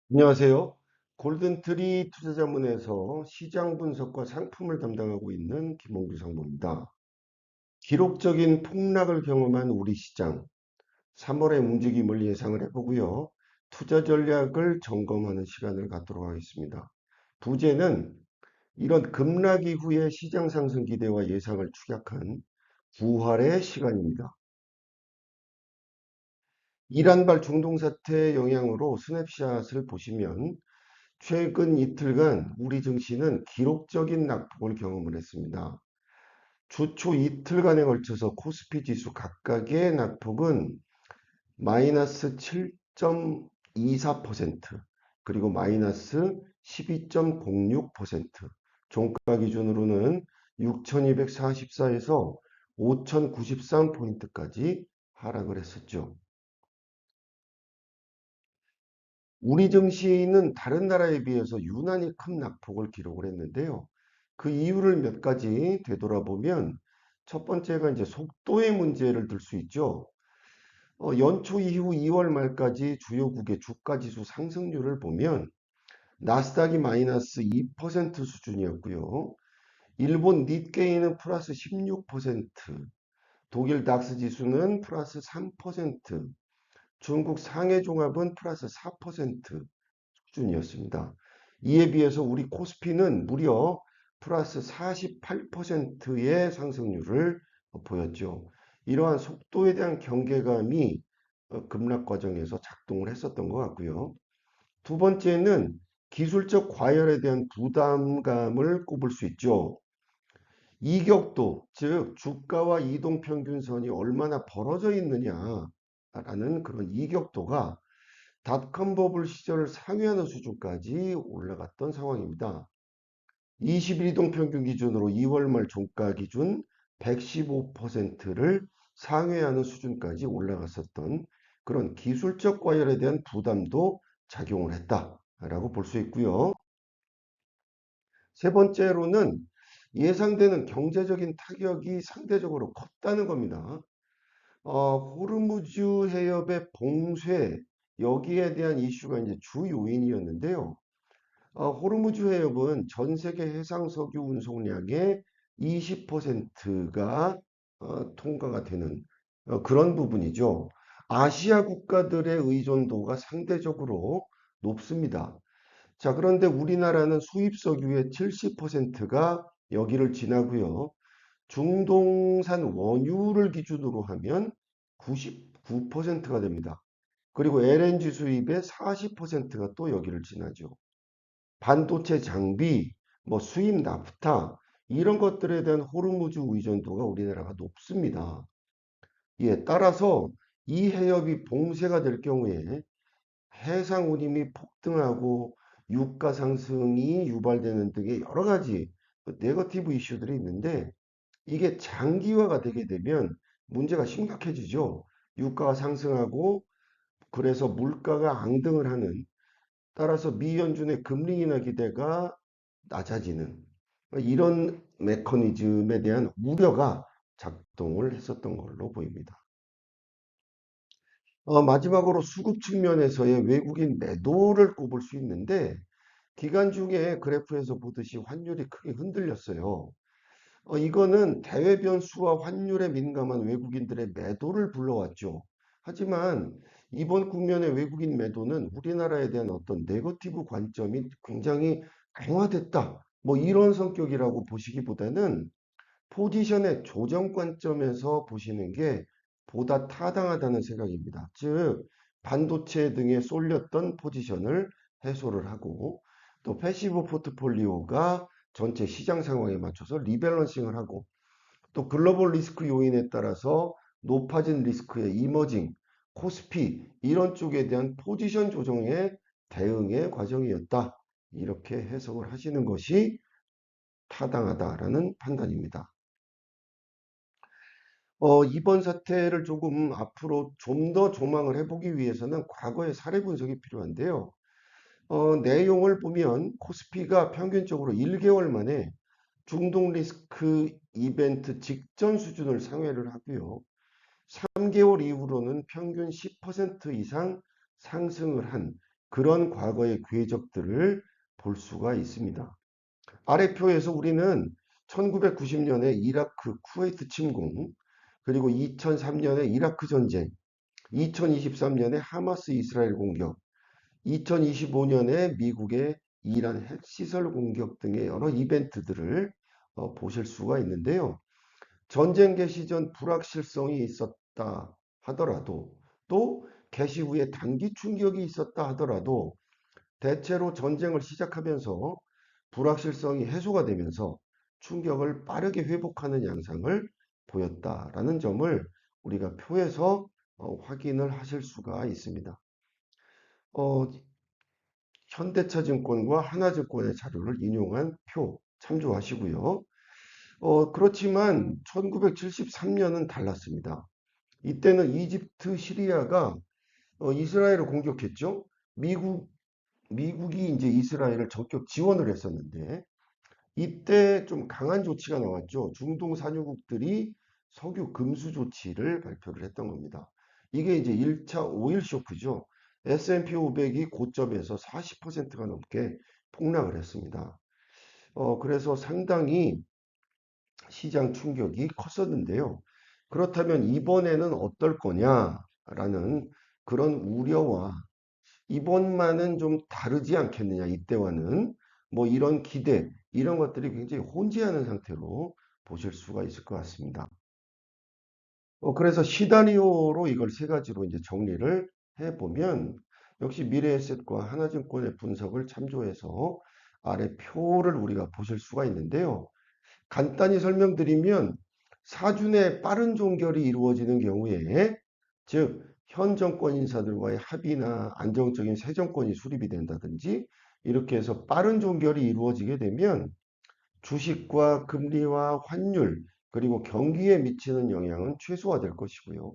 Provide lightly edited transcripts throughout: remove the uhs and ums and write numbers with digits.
안녕하세요. 골든트리 투자자문에서 시장 분석과 상품을 담당하고 있는 김홍규 상무입니다. 기록적인 폭락을 경험한 우리 시장, 3월의 움직임을 예상을 해보고요. 투자 전략을 점검하는 시간을 갖도록 하겠습니다. 부제는 이런 급락 이후의 시장 상승 기대와 예상을 축약한 부활의 시간입니다. 이란발 중동 사태의 영향으로 스냅샷을 보시면 최근 이틀간 우리 증시는 기록적인 낙폭을 경험을 했습니다. 주초 이틀간에 걸쳐서 코스피 지수 각각의 낙폭은 마이너스 7.24%, 그리고 마이너스 12.06%, 종가 기준으로는 6244에서 5093포인트까지 하락을 했었죠. 우리 증시는 다른 나라에 비해서 유난히 큰 낙폭을 기록을 했는데요. 그 이유를 몇 가지 되돌아보면 첫 번째가 이제 속도의 문제를 들 수 있죠. 연초 이후 2월 말까지 주요국의 주가 지수 상승률을 보면 나스닥이 마이너스 2% 수준이었고요. 일본 닛게이는 플러스 16%, 독일 닥스 지수는 플러스 3%, 중국 상해 종합은 플러스 4% 수준이었습니다. 이에 비해서 우리 코스피는 무려 플러스 48%의 상승률을 보였죠. 이러한 속도에 대한 경계감이 급락 과정에서 작동을 했었던 것 같고요. 두 번째는 기술적 과열에 대한 부담감을 꼽을 수 있죠. 이격도, 즉 주가와 이동평균선이 얼마나 벌어져 있느냐라는 그런 이격도가 닷컴 버블 시절을 상회하는 수준까지 올라갔던 상황입니다. 21이동 평균 기준으로 2월 말 종가 기준 115%를 상회하는 수준까지 올라갔었던 그런 기술적 과열에 대한 부담도 작용을 했다라고 볼 수 있고요. 세 번째로는 예상되는 경제적인 타격이 상대적으로 컸다는 겁니다. 호르무즈 해협의 봉쇄, 여기에 대한 이슈가 이제 주 요인이었는데요. 호르무즈 해협은 전 세계 해상 석유 운송량의 20%가 통과가 되는 그런 부분이죠. 아시아 국가들의 의존도가 상대적으로 높습니다. 자, 그런데 우리나라는 수입 석유의 70%가 여기를 지나고요. 중동산 원유를 기준으로 하면 99%가 됩니다. 그리고 LNG 수입의 40%가 또 여기를 지나죠. 반도체 장비, 뭐 수입 나프타 이런 것들에 대한 호르무즈 의존도가 우리나라가 높습니다. 예, 따라서 이 해협이 봉쇄가 될 경우에 해상 운임이 폭등하고 유가 상승이 유발되는 등의 여러 가지 네거티브 이슈들이 있는데 이게 장기화가 되게 되면 문제가 심각해지죠. 유가가 상승하고 그래서 물가가 앙등을 하는, 따라서 미 연준의 금리 인하 기대가 낮아지는 이런 메커니즘에 대한 우려가 작동을 했었던 걸로 보입니다. 마지막으로 수급 측면에서의 외국인 매도를 꼽을 수 있는데 기간 중에 그래프에서 보듯이 환율이 크게 흔들렸어요. 이거는 대외 변수와 환율에 민감한 외국인들의 매도를 불러왔죠. 하지만 이번 국면의 외국인 매도는 우리나라에 대한 어떤 네거티브 관점이 굉장히 강화됐다, 뭐 이런 성격이라고 보시기보다는 포지션의 조정 관점에서 보시는 게 보다 타당하다는 생각입니다. 즉, 반도체 등에 쏠렸던 포지션을 해소를 하고 또 패시브 포트폴리오가 전체 시장 상황에 맞춰서 리밸런싱을 하고 또 글로벌 리스크 요인에 따라서 높아진 리스크의 이머징, 코스피 이런 쪽에 대한 포지션 조정의 대응의 과정이었다. 이렇게 해석을 하시는 것이 타당하다라는 판단입니다. 이번 사태를 조금 앞으로 좀 더 조망을 해보기 위해서는 과거의 사례 분석이 필요한데요. 내용을 보면 코스피가 평균적으로 1개월 만에 중동 리스크 이벤트 직전 수준을 상회를 하고요. 3개월 이후로는 평균 10% 이상 상승을 한 그런 과거의 궤적들을 볼 수가 있습니다. 아래 표에서 우리는 1990년에 이라크 쿠웨이트 침공, 그리고 2003년에 이라크 전쟁, 2023년에 하마스 이스라엘 공격, 2025년에 미국의 이란 핵시설 공격 등의 여러 이벤트들을 보실 수가 있는데요. 전쟁 개시 전 불확실성이 있었다 하더라도, 또 개시 후에 단기 충격이 있었다 하더라도 대체로 전쟁을 시작하면서 불확실성이 해소가 되면서 충격을 빠르게 회복하는 양상을 보였다라는 점을 우리가 표에서 확인을 하실 수가 있습니다. 어, 현대차증권과 하나증권의 자료를 인용한 표 참조하시고요. 그렇지만 1973년은 달랐습니다. 이때는 이집트, 시리아가 이스라엘을 공격했죠. 미국이 이제 이스라엘을 전격 지원을 했었는데, 이때 좀 강한 조치가 나왔죠. 중동 산유국들이 석유 금수 조치를 발표를 했던 겁니다. 이게 이제 1차 오일 쇼크죠. S&P 500이 고점에서 40%가 넘게 폭락을 했습니다. 그래서 상당히 시장 충격이 컸었는데요. 그렇다면 이번에는 어떨 거냐라는 그런 우려와, 이번만은 좀 다르지 않겠느냐, 이때와는, 뭐 이런 기대, 이런 것들이 굉장히 혼재하는 상태로 보실 수가 있을 것 같습니다. 그래서 시나리오로 이걸 세 가지로 이제 정리를 해보면, 역시 미래에셋과 하나증권의 분석을 참조해서 아래 표를 우리가 보실 수가 있는데요. 간단히 설명드리면, 사준의 빠른 종결이 이루어지는 경우에, 즉 현 정권 인사들과의 합의나 안정적인 새 정권이 수립이 된다든지 이렇게 해서 빠른 종결이 이루어지게 되면 주식과 금리와 환율, 그리고 경기에 미치는 영향은 최소화될 것이고요.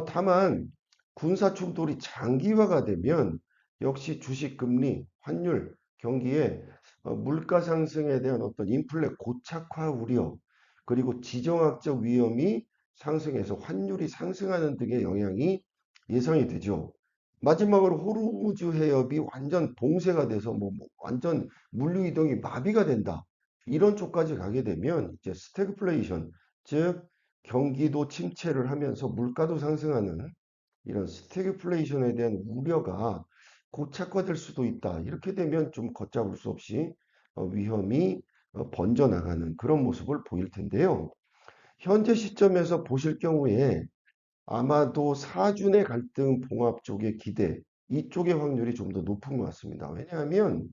다만 군사 충돌이 장기화가 되면 역시 주식, 금리, 환율, 경기에 물가 상승에 대한 어떤 인플레 고착화 우려, 그리고 지정학적 위험이 상승해서 환율이 상승하는 등의 영향이 예상이 되죠. 마지막으로 호르무즈 해협이 완전 봉쇄가 돼서 완전 물류 이동이 마비가 된다. 이런 쪽까지 가게 되면 이제 스태그플레이션, 즉 경기도 침체를 하면서 물가도 상승하는 이런 스태그플레이션에 대한 우려가 고착화될 수도 있다. 이렇게 되면 좀 걷잡을 수 없이 위험이 번져나가는 그런 모습을 보일 텐데요. 현재 시점에서 보실 경우에 아마도 사준의 갈등 봉합 쪽의 기대, 이쪽의 확률이 좀 더 높은 것 같습니다. 왜냐하면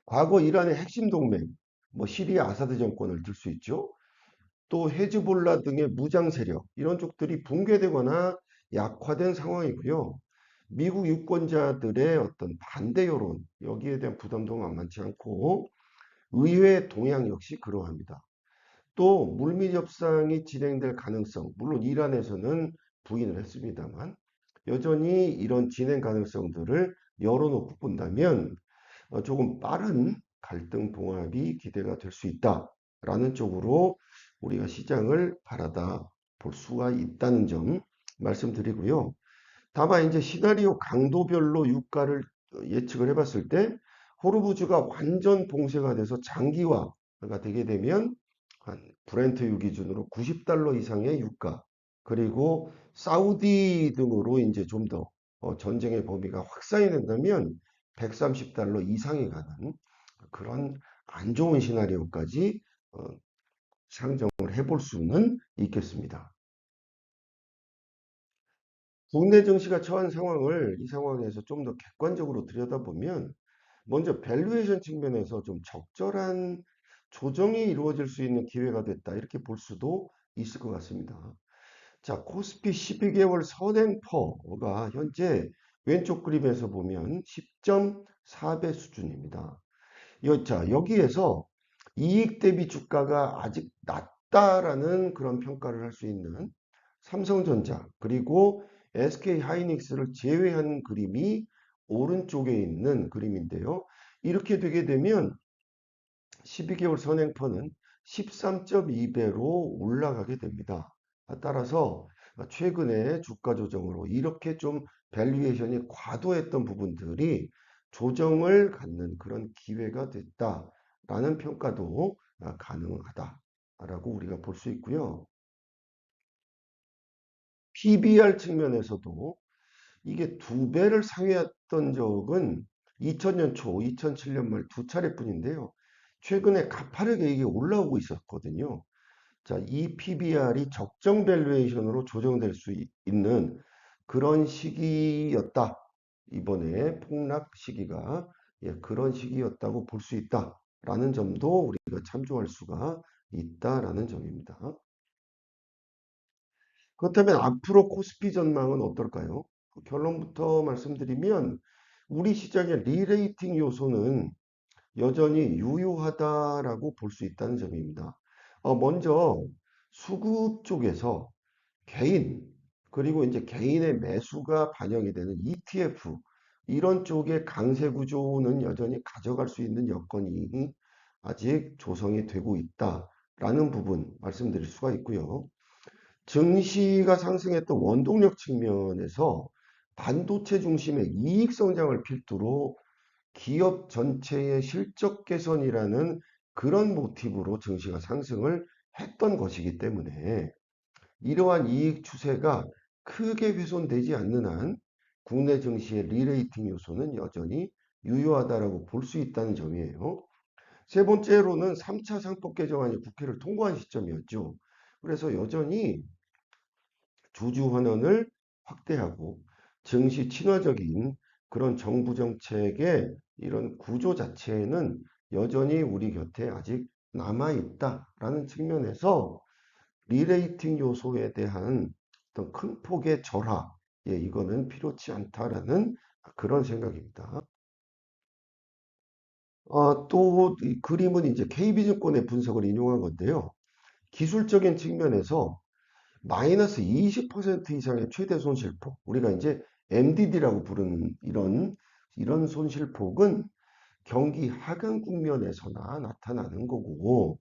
과거 이란의 핵심 동맹, 뭐 시리아 아사드 정권을 들 수 있죠. 또 헤즈볼라 등의 무장 세력, 이런 쪽들이 붕괴되거나 약화된 상황이고요. 미국 유권자들의 어떤 반대 여론, 여기에 대한 부담도 만만치 않고 의회 동향 역시 그러합니다. 또 물밑 협상이 진행될 가능성, 물론 이란에서는 부인을 했습니다만 여전히 이런 진행 가능성들을 열어놓고 본다면 조금 빠른 갈등 봉합이 기대가 될 수 있다라는 쪽으로 우리가 시장을 바라다 볼 수가 있다는 점 말씀드리고요. 다만 이제 시나리오 강도별로 유가를 예측을 해봤을 때 호르무즈가 완전 봉쇄가 돼서 장기화가 되게 되면 한 브렌트유 기준으로 90달러 이상의 유가, 그리고 사우디 등으로 이제 좀 더 전쟁의 범위가 확산이 된다면 130달러 이상이 가는 그런 안 좋은 시나리오까지 어, 상정을 해볼 수는 있겠습니다. 국내 증시가 처한 상황을 이 상황에서 좀 더 객관적으로 들여다보면 먼저 밸류에이션 측면에서 좀 적절한 조정이 이루어질 수 있는 기회가 됐다. 이렇게 볼 수도 있을 것 같습니다. 자, 코스피 12개월 선행퍼가 현재 왼쪽 그림에서 보면 10.4배 수준입니다. 자, 여기에서 이익 대비 주가가 아직 낮다라는 그런 평가를 할 수 있는 삼성전자, 그리고 SK 하이닉스를 제외한 그림이 오른쪽에 있는 그림인데요. 이렇게 되게 되면 12개월 선행퍼는 13.2배로 올라가게 됩니다. 따라서 최근에 주가 조정으로 이렇게 좀 밸류에이션이 과도했던 부분들이 조정을 갖는 그런 기회가 됐다라는 평가도 가능하다라고 우리가 볼 수 있고요. PBR 측면에서도 이게 두 배를 상회했던 적은 2000년 초, 2007년 말 두 차례뿐인데요. 최근에 가파르게 이게 올라오고 있었거든요. 자, 이 PBR이 적정 밸류에이션으로 조정될 수 있는 그런 시기였다. 이번에 폭락 시기가 그런 시기였다고 볼 수 있다라는 점도 우리가 참조할 수가 있다라는 점입니다. 그렇다면 앞으로 코스피 전망은 어떨까요? 그 결론부터 말씀드리면 우리 시장의 리레이팅 요소는 여전히 유효하다라고 볼 수 있다는 점입니다. 먼저 수급 쪽에서 개인 그리고 이제 개인의 매수가 반영이 되는 ETF 이런 쪽의 강세 구조는 여전히 가져갈 수 있는 여건이 아직 조성이 되고 있다라는 부분 말씀드릴 수가 있고요. 증시가 상승했던 원동력 측면에서 반도체 중심의 이익 성장을 필두로 기업 전체의 실적 개선이라는 그런 모티브로 증시가 상승을 했던 것이기 때문에 이러한 이익 추세가 크게 훼손되지 않는 한 국내 증시의 리레이팅 요소는 여전히 유효하다라고 볼 수 있다는 점이에요. 세 번째로는 3차 상법 개정안이 국회를 통과한 시점이었죠. 그래서 여전히 주주 환원을 확대하고 증시 친화적인 그런 정부 정책의 이런 구조 자체는 여전히 우리 곁에 아직 남아 있다라는 측면에서 리레이팅 요소에 대한 어떤 큰 폭의 절하, 이거는 필요치 않다라는 그런 생각입니다. 또이 그림은 이제 KB증권의 분석을 인용한 건데요. 기술적인 측면에서 마이너스 20% 이상의 최대 손실폭, 우리가 이제 MDD라고 부르는 이런 손실폭은 경기 하강 국면에서나 나타나는 거고,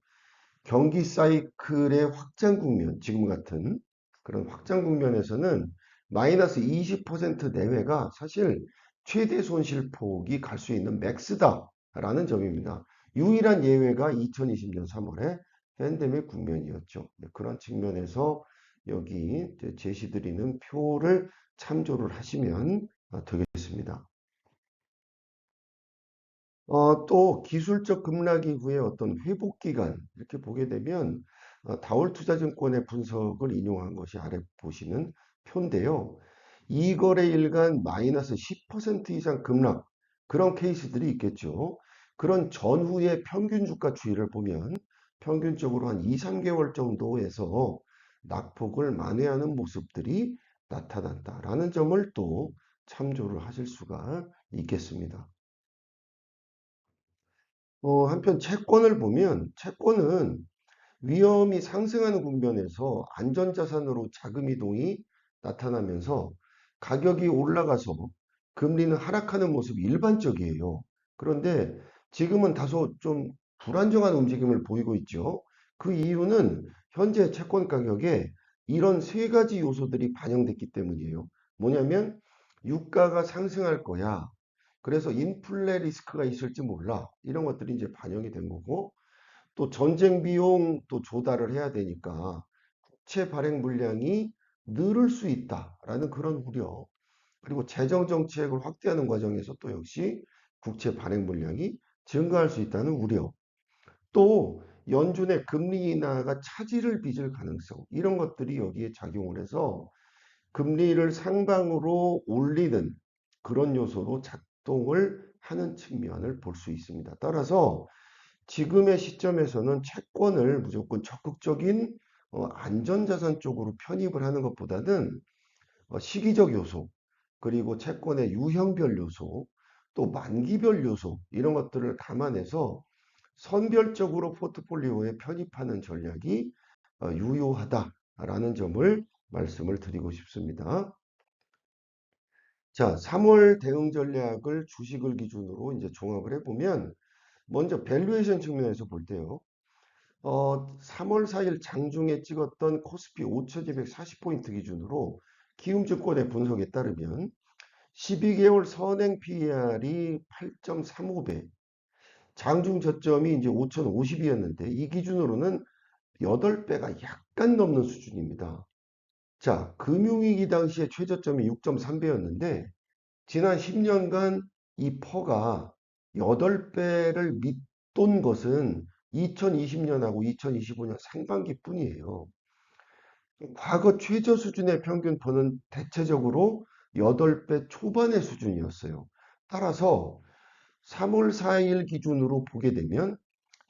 경기 사이클의 확장 국면, 지금 같은 그런 확장 국면에서는 마이너스 20% 내외가 사실 최대 손실폭이 갈 수 있는 맥스다라는 점입니다. 유일한 예외가 2020년 3월에 팬데믹 국면이었죠. 그런 측면에서 여기 제시드리는 표를 참조를 하시면 되겠습니다. 또 기술적 급락 이후에 어떤 회복 기간 이렇게 보게 되면 다올투자증권의 분석을 인용한 것이 아래 보시는 표인데요. 이거래일간 마이너스 10% 이상 급락 그런 케이스들이 있겠죠. 그런 전후의 평균 주가 추이를 보면 평균적으로 한 2, 3개월 정도에서 낙폭을 만회하는 모습들이 나타난다라는 점을 또 참조를 하실 수가 있겠습니다. 한편 채권을 보면 채권은 위험이 상승하는 국면에서 안전자산으로 자금 이동이 나타나면서 가격이 올라가서 금리는 하락하는 모습이 일반적이에요. 그런데 지금은 다소 좀 불안정한 움직임을 보이고 있죠. 그 이유는 현재 채권 가격에 이런 세 가지 요소들이 반영됐기 때문이에요. 뭐냐면 유가가 상승할 거야. 그래서 인플레 리스크가 있을지 몰라. 이런 것들이 이제 반영이 된 거고, 또 전쟁 비용 또 조달을 해야 되니까 국채 발행 물량이 늘을 수 있다라는 그런 우려. 그리고 재정 정책을 확대하는 과정에서 또 역시 국채 발행 물량이 증가할 수 있다는 우려. 또 연준의 금리 인하가 차질을 빚을 가능성. 이런 것들이 여기에 작용을 해서 금리를 상방으로 올리는 그런 요소로 작동을 하는 측면을 볼 수 있습니다. 따라서 지금의 시점에서는 채권을 무조건 적극적인 안전자산 쪽으로 편입을 하는 것보다는 시기적 요소, 그리고 채권의 유형별 요소, 또 만기별 요소 이런 것들을 감안해서 선별적으로 포트폴리오에 편입하는 전략이 유효하다라는 점을 말씀을 드리고 싶습니다. 자, 3월 대응 전략을 주식을 기준으로 이제 종합을 해보면 먼저 밸류에이션 측면에서 볼 때요. 3월 4일 장중에 찍었던 코스피 5240포인트 기준으로 키움증권의 분석에 따르면 12개월 선행 PER이 8.35배, 장중 저점이 이제 5,050이었는데 이 기준으로는 8배가 약간 넘는 수준입니다. 자, 금융위기 당시에 최저점이 6.3배였는데 지난 10년간 이 퍼가 8배를 밑돈 것은 2020년하고 2025년 상반기뿐이에요. 과거 최저 수준의 평균 퍼는 대체적으로 8배 초반의 수준이었어요. 따라서 3월 4일 기준으로 보게 되면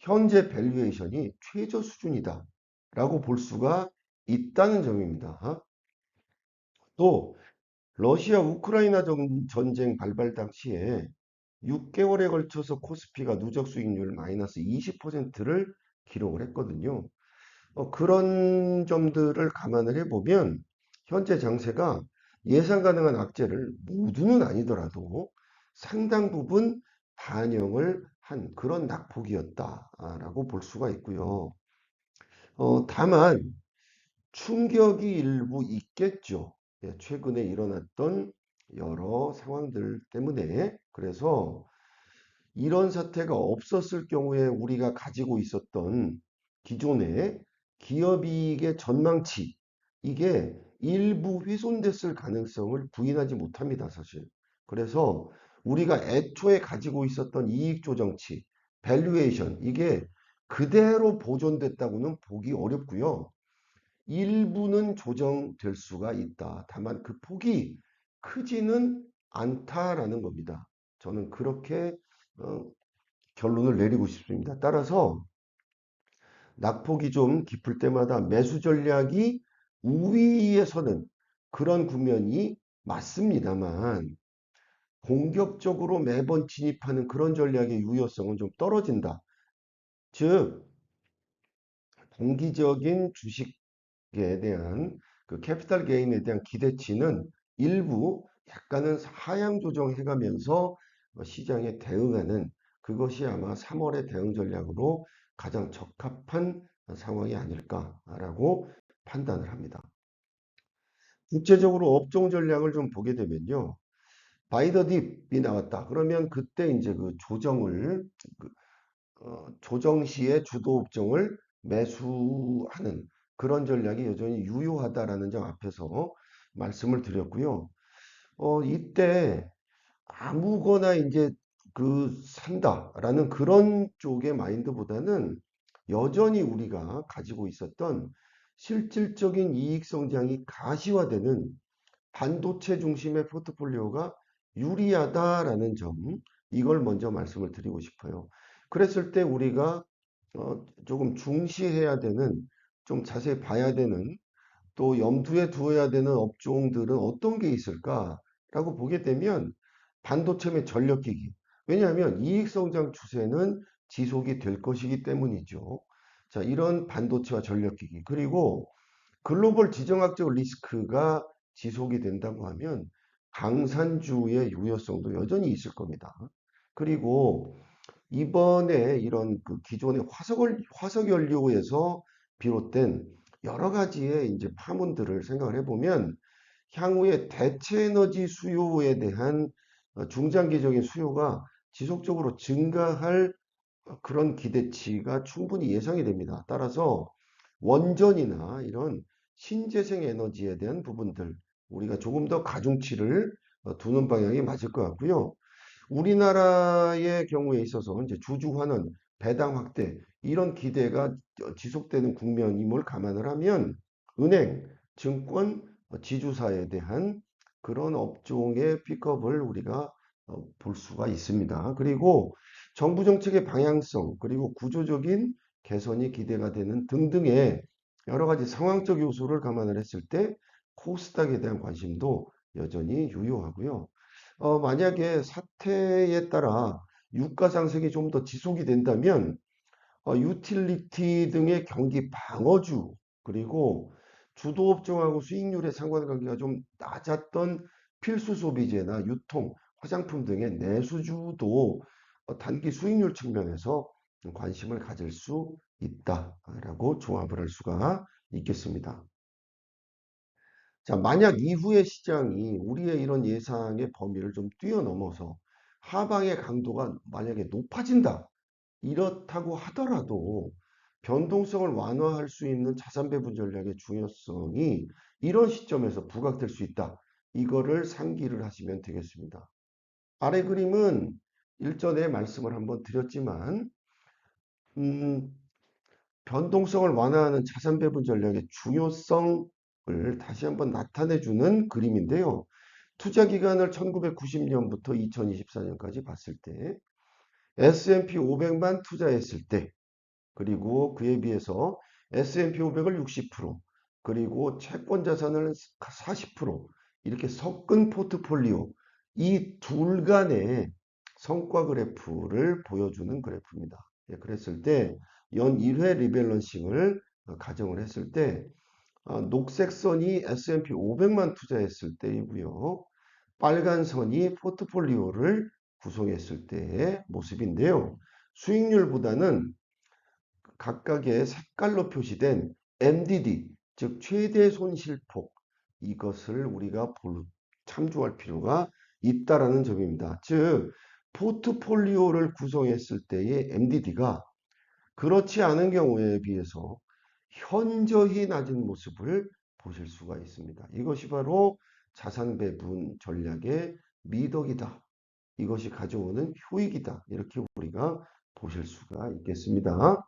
현재 밸류에이션이 최저 수준이다 라고 볼 수가 있다는 점입니다. 또 러시아 우크라이나 전쟁 발발 당시에 6개월에 걸쳐서 코스피가 누적 수익률 마이너스 20%를 기록을 했거든요. 그런 점들을 감안을 해보면 현재 장세가 예상 가능한 악재를 모두는 아니더라도 상당 부분 반영을 한 그런 낙폭이었다라고 볼 수가 있고요. 다만 충격이 일부 있겠죠. 예, 최근에 일어났던 여러 상황들 때문에. 그래서 이런 사태가 없었을 경우에 우리가 가지고 있었던 기존의 기업이익의 전망치, 이게 일부 훼손됐을 가능성을 부인하지 못합니다, 사실. 그래서 우리가 애초에 가지고 있었던 이익 조정치, 밸류에이션, 이게 그대로 보존됐다고는 보기 어렵고요. 일부는 조정될 수가 있다. 다만 그 폭이 크지는 않다라는 겁니다. 저는 그렇게 어, 결론을 내리고 싶습니다. 따라서 낙폭이 좀 깊을 때마다 매수 전략이 우위에 서는 그런 국면이 맞습니다만 공격적으로 매번 진입하는 그런 전략의 유효성은 좀 떨어진다. 즉 단기적인 주식에 대한 그 캐피탈 게인에 대한 기대치는 일부 약간은 하향 조정해가면서 시장에 대응하는 그것이 아마 3월의 대응 전략으로 가장 적합한 상황이 아닐까라고 판단을 합니다. 국제적으로 업종 전략을 좀 보게 되면요. 바이더 딥이 나왔다. 그러면 그때 이제 그 조정을 조정 시에 주도 업종을 매수하는 그런 전략이 여전히 유효하다라는 점 앞에서 말씀을 드렸고요. 이때 아무거나 이제 산다라는 그런 쪽의 마인드보다는 여전히 우리가 가지고 있었던 실질적인 이익 성장이 가시화되는 반도체 중심의 포트폴리오가 유리하다라는 점, 이걸 먼저 말씀을 드리고 싶어요. 그랬을 때 우리가 조금 중시해야 되는, 좀 자세히 봐야 되는, 또 염두에 두어야 되는 업종들은 어떤 게 있을까라고 보게 되면 반도체 및 전력기기. 왜냐하면 이익 성장 추세는 지속이 될 것이기 때문이죠. 자, 이런 반도체와 전력기기. 그리고 글로벌 지정학적 리스크가 지속이 된다고 하면 강산주의 유효성도 여전히 있을 겁니다. 그리고 이번에 이런 그 기존의 화석 연료에서 비롯된 여러 가지의 이제 파문들을 생각을 해보면 향후에 대체 에너지 수요에 대한 중장기적인 수요가 지속적으로 증가할 그런 기대치가 충분히 예상이 됩니다. 따라서 원전이나 이런 신재생 에너지에 대한 부분들 우리가 조금 더 가중치를 두는 방향이 맞을 것 같고요. 우리나라의 경우에 있어서 이제 주주환원, 배당 확대 이런 기대가 지속되는 국면임을 감안을 하면 은행, 증권, 지주사에 대한 그런 업종의 픽업을 우리가 볼 수가 있습니다. 그리고 정부 정책의 방향성, 그리고 구조적인 개선이 기대가 되는 등등의 여러 가지 상황적 요소를 감안을 했을 때 코스닥에 대한 관심도 여전히 유효하고요. 만약에 사태에 따라 유가 상승이 좀 더 지속이 된다면 유틸리티 등의 경기 방어주 그리고 주도 업종하고 수익률의 상관관계가 좀 낮았던 필수 소비재나 유통, 화장품 등의 내수주도 단기 수익률 측면에서 관심을 가질 수 있다라고 종합을 할 수가 있겠습니다. 자, 만약 이후의 시장이 우리의 이런 예상의 범위를 좀 뛰어넘어서 하방의 강도가 만약에 높아진다. 이렇다고 하더라도 변동성을 완화할 수 있는 자산 배분 전략의 중요성이 이런 시점에서 부각될 수 있다. 이거를 상기를 하시면 되겠습니다. 아래 그림은 일전에 말씀을 한번 드렸지만 음, 변동성을 완화하는 자산 배분 전략의 중요성을 다시 한번 나타내주는 그림인데요. 투자 기간을 1990년부터 2024년까지 봤을 때 S&P 500만 투자했을 때 그리고 그에 비해서 S&P 500을 60%, 그리고 채권 자산을 40% 이렇게 섞은 포트폴리오 이 둘 간의 성과 그래프를 보여주는 그래프입니다. 예, 그랬을 때 연 1회 리밸런싱을 가정을 했을 때 녹색 선이 S&P 500만 투자했을 때이고요. 빨간 선이 포트폴리오를 구성했을 때의 모습인데요. 수익률보다는 각각의 색깔로 표시된 MDD, 즉 최대 손실폭 이것을 우리가 참조할 필요가 있다라는 점입니다. 즉 포트폴리오를 구성했을 때의 MDD가 그렇지 않은 경우에 비해서 현저히 낮은 모습을 보실 수가 있습니다. 이것이 바로 자산 배분 전략의 미덕이다. 이것이 가져오는 효익이다. 이렇게 우리가 보실 수가 있겠습니다.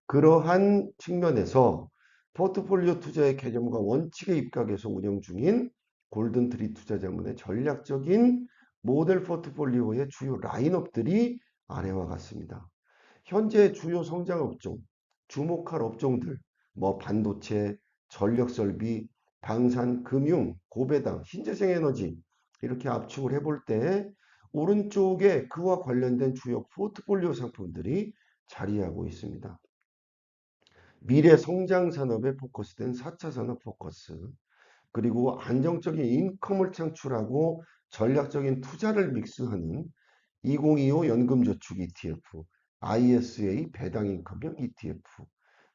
그러한 측면에서 포트폴리오 투자의 개념과 원칙에 입각해서 운영 중인 골든트리 투자자문의 전략적인 모델 포트폴리오의 주요 라인업들이 아래와 같습니다. 현재 주요 성장 업종, 주목할 업종들, 뭐 반도체, 전력설비, 방산, 금융, 고배당, 신재생 에너지 이렇게 압축을 해볼 때 오른쪽에 그와 관련된 주요 포트폴리오 상품들이 자리하고 있습니다. 미래 성장 산업에 포커스된 4차 산업 포커스, 그리고 안정적인 인컴을 창출하고 전략적인 투자를 믹스하는 2025 연금저축 ETF, ISA 배당인컴형 ETF,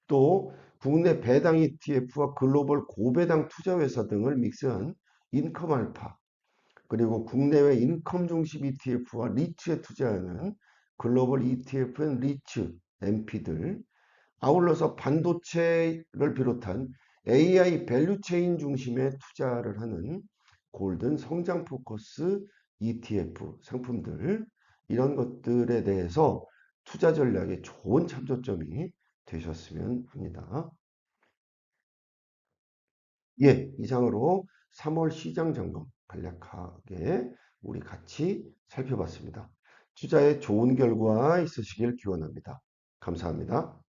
또 국내 배당 ETF와 글로벌 고배당 투자회사 등을 믹스한 인컴 알파, 그리고 국내외 인컴 중심 ETF와 리츠에 투자하는 글로벌 ETF 리츠, MP들, 아울러서 반도체를 비롯한 AI 밸류체인 중심의 투자를 하는 골든 성장 포커스 ETF 상품들 이런 것들에 대해서 투자 전략의 좋은 참조점이 되셨으면 합니다. 예, 이상으로 3월 시장 점검 간략하게 우리 같이 살펴봤습니다. 투자에 좋은 결과 있으시길 기원합니다. 감사합니다.